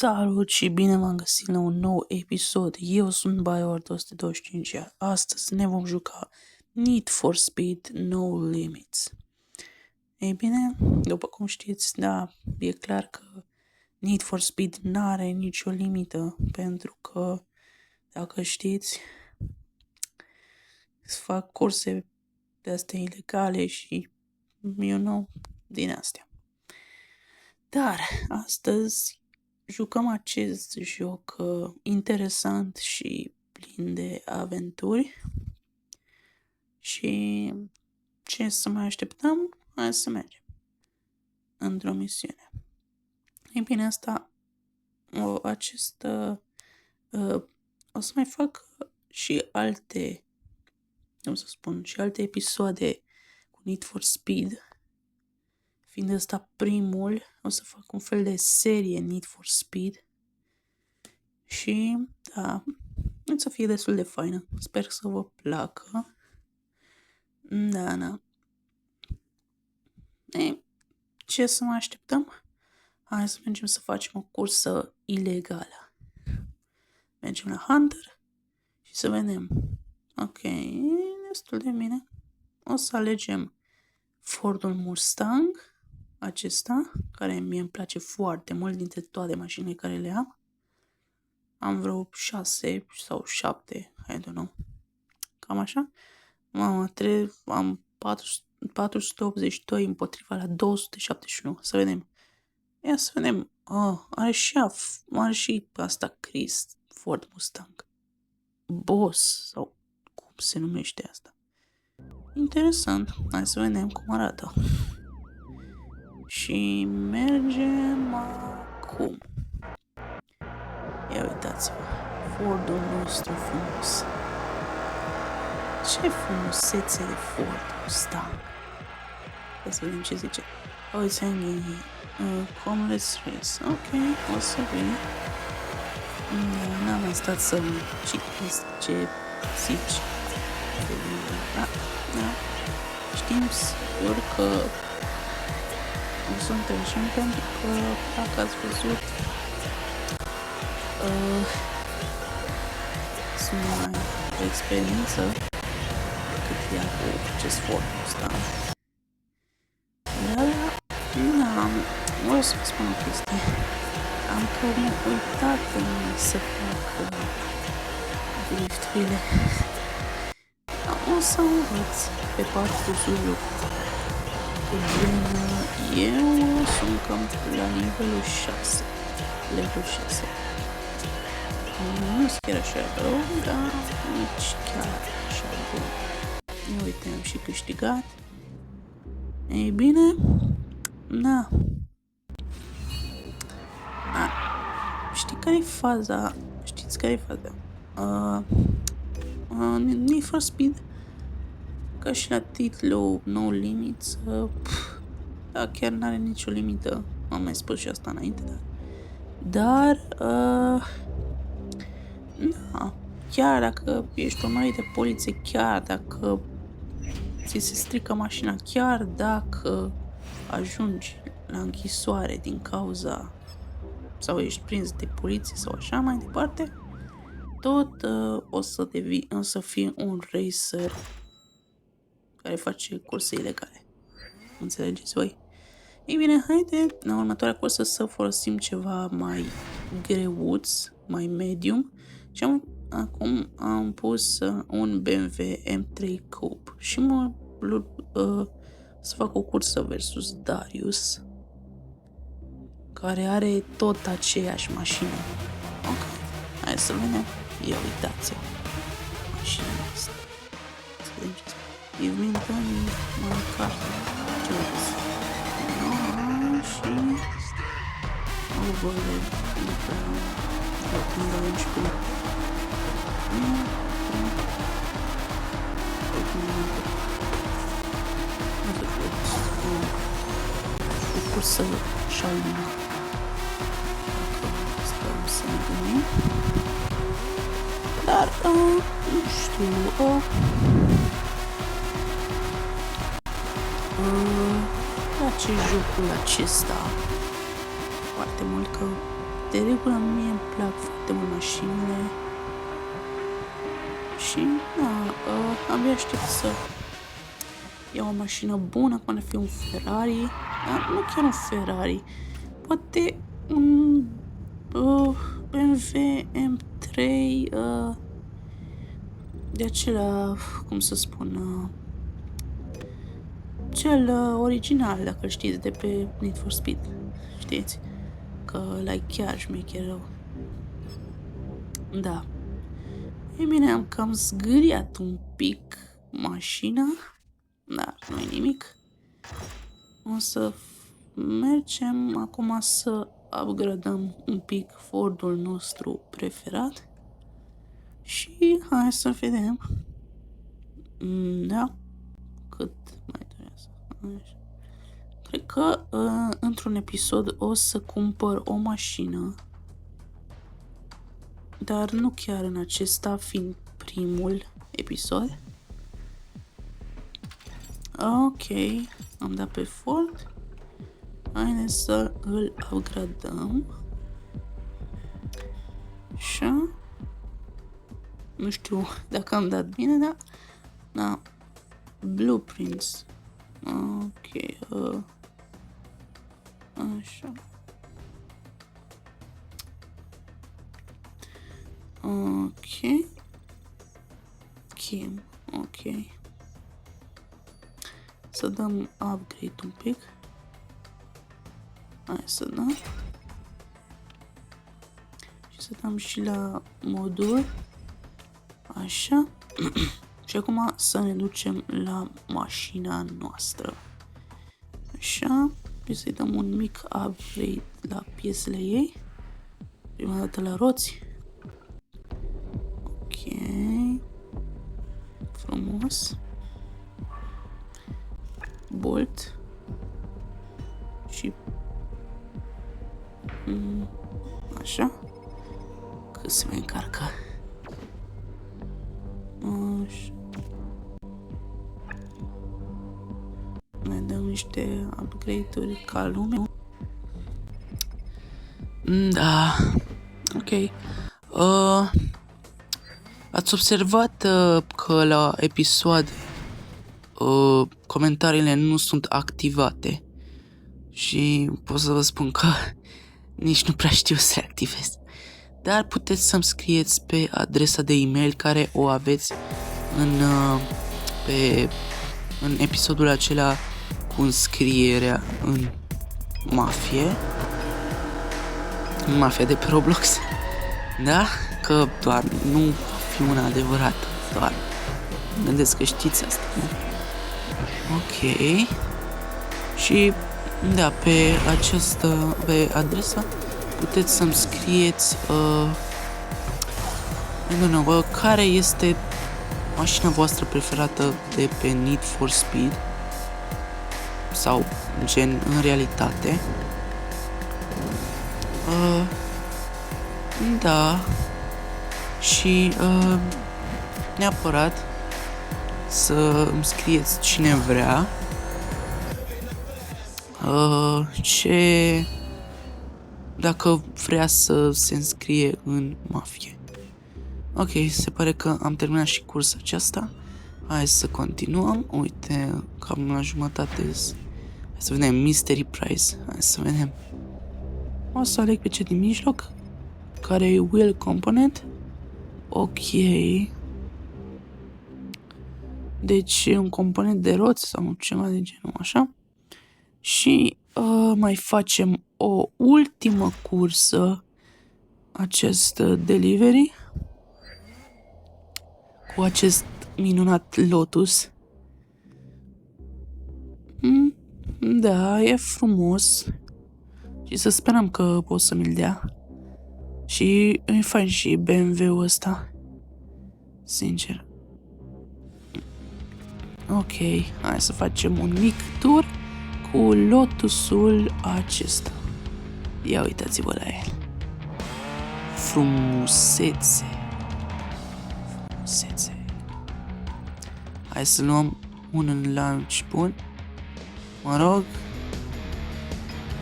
Salut și bine m-am găsit la un nou episod. Eu sunt BioWare 225, iar astăzi ne vom juca Need for Speed No Limits. Ei bine, după cum știți, da, e clar că Need for Speed n-are nicio limită, pentru că, dacă știți, se fac curse de astea ilegale și, din astea. Dar, astăzi, jucăm acest joc interesant și plin de aventuri. Și ce să mai așteptăm? Hai să mergem într-o misiune. Ei bine, o să mai fac și alte, și alte episoade cu Need for Speed. Fiind ăsta primul, o să fac un fel de serie Need for Speed. Și, da, o să fie destul de faină. Sper să vă placă. Da. Ei, ce să mai așteptăm? Hai să mergem să facem o cursă ilegală. Mergem la Hunter și să vedem. Ok, destul de bine. O să alegem Fordul Mustang, acesta, care mie îmi place foarte mult dintre toate mașinile care le am. Am vreo 6 sau 7, I don't know. Cam așa. Am 482 împotriva la 271. Să vedem. Ia să vedem. Are și asta Chris Ford Mustang. Boss, sau cum se numește asta. Interesant. Hai să vedem cum arată. Și mergem acum. Ia uitați-vă. Fordul nostru frumos. Ce frumusețe de Ford Mustang. Hai să vedem ce zice. It's hanging Commerce Race. Ok, o să vin. N-am mai stat să citesc ce zici. Da. Știm sigur că o să trecem, pentru că, dacă ați văzut, sunt mai o experiență decât ea cu acest Ford Mustang. Da, vreau să vă spun o chestie. Am cam uitat să fac drifturile. O să învăț pe parcursul jocului. Eu sunt cam la nivelul 6. Level 6. Nu sunt chiar așa rău, dar nici chiar așa bun. Uite, am și câștigat. Ei bine, da. Știți care e faza? Need for Speed, ca și la titlu No Limits, da, chiar n-are nicio limită. Am mai spus și asta înainte, dar da, chiar dacă ești urmărit de poliție, chiar dacă ți se strică mașina, chiar dacă ajungi la închisoare din cauza sau ești prins de poliție sau așa mai departe, tot o să fii un racer care face curse ilegale. Înțelegeți voi? Ei bine, haide, în următoarea cursă să folosim ceva mai greuț, mai medium, și acum am pus un BMW M3 Coupe și să fac o cursă versus Darius, care are tot aceeași mașină. Ok, hai să vedem. Ia uitați-o. Mașina asta. Să vedem ce spune. You've been done my car. Ce a zis? Și over the când avem și cu o cursă așa lumea. Dacă stăm să ne gândim. Dar, nu știu, place jocul acesta foarte mult, că de regulă mie îmi plac foarte mult mașinile și abia aștept să iau o mașină bună, cum ar fi un Ferrari, dar nu chiar un Ferrari, poate un BMW M3 de acela, cum să spun, cel original, dacă îl știți, de pe Need for Speed, știți, că ăla chiar șmecher rău. Da. Ei bine, am cam zgâriat un pic mașina, dar nu-i nimic. O să mergem acum să upgradăm un pic Fordul nostru preferat și hai să vedem. Da, cât mai durează. Cred că într-un episod o să cumpăr o mașină, dar nu chiar în acesta, fiind primul episod. Ok, am dat pe Ford. Haideți să îl upgradăm. Așa. Nu știu dacă am dat bine, dar... Da. Blueprints. Ok. Așa. Ok. Kim. Ok. Să dăm upgrade un pic. Hai să dăm. Și să dăm și la modul. Așa. Și acum să ne ducem la mașina noastră. Așa. Și să-i dăm un mic upgrade la piesele ei. Prima dată la roți. Ok. Frumos. Bolt. Și așa. Cât se mai încarcă. Așa. Mai dăm niște upgrade-uri ca lume. Da. Ok. Ați observat că la episod comentariile nu sunt activate și pot să vă spun că nici nu prea știu să le activez. Dar puteți să-mi scrieți pe adresa de e-mail care o aveți în episodul acela cu înscrierea în mafie. În mafia de pe Roblox. Da? Că doar nu fi una adevărată. Doar gândesc că știți asta, nu? Ok. Și da, pe adresa puteți să-mi scrieți care este mașina voastră preferată de pe Need for Speed sau gen în realitate. Da. Și neapărat să îmi scrieți cine vrea dacă vrea să se înscrie în mafie. Ok, se pare că am terminat și cursa aceasta. Hai să continuăm. Uite, cam la jumătate. Hai să vedem Mystery Prize. Hai să vedem. O să aleg pe ce din mijloc, care e Wheel Component. Ok. Deci un component de roți sau ceva de genul așa. Și mai facem o ultimă cursă, acest delivery, cu acest minunat Lotus. Da, e frumos. Și să sperăm că pot să mi-l dea. Și e fain și BMW-ul ăsta. Sincer. Ok, hai să facem un mic tur cu Lotusul acesta. Ia uitați-vă la el. Frumusețe. Frumusețe. Hai să luăm un launch bun. Mă rog.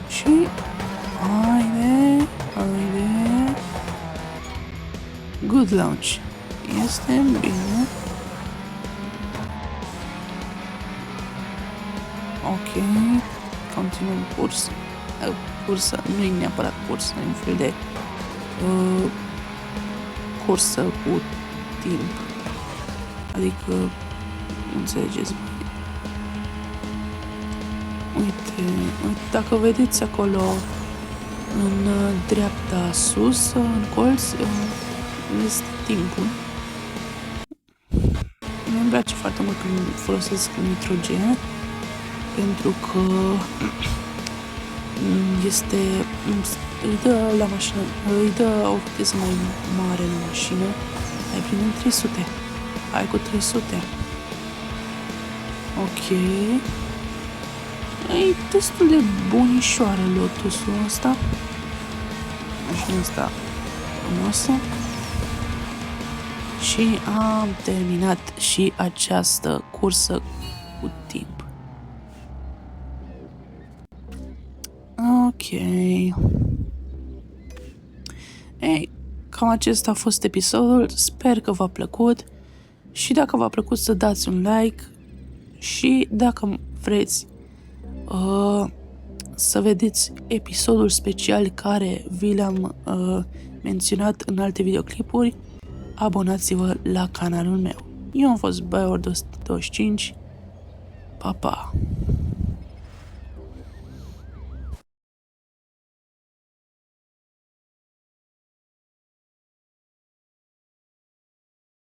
Și haide, haide. Good launch. Este bine. Ok. Continuăm curs. Cursă, nu e neapărat cursă, e un fel de cursă cu timp. Adică, înțelegeți? Uite, dacă vedeți acolo în dreapta sus, în colț, este timpul. Mi-mi place foarte mult când folosesc nitrogen, pentru că îi dă la mașină, îi dă o viteză mai mare la mașină. Ai primit 300. Hai cu 300. Ok. E destul de bunișoară Lotusul ăsta. Mașina asta frumoasă. Și am terminat și această cursă cu timp. Ok. Ei, cam acesta a fost episodul. Sper că v-a plăcut. Și dacă v-a plăcut să dați un like. Și dacă vreți să vedeți episodul special care vi le-am menționat în alte videoclipuri, abonați-vă la canalul meu. Eu am fost Biowar 225. Pa, pa!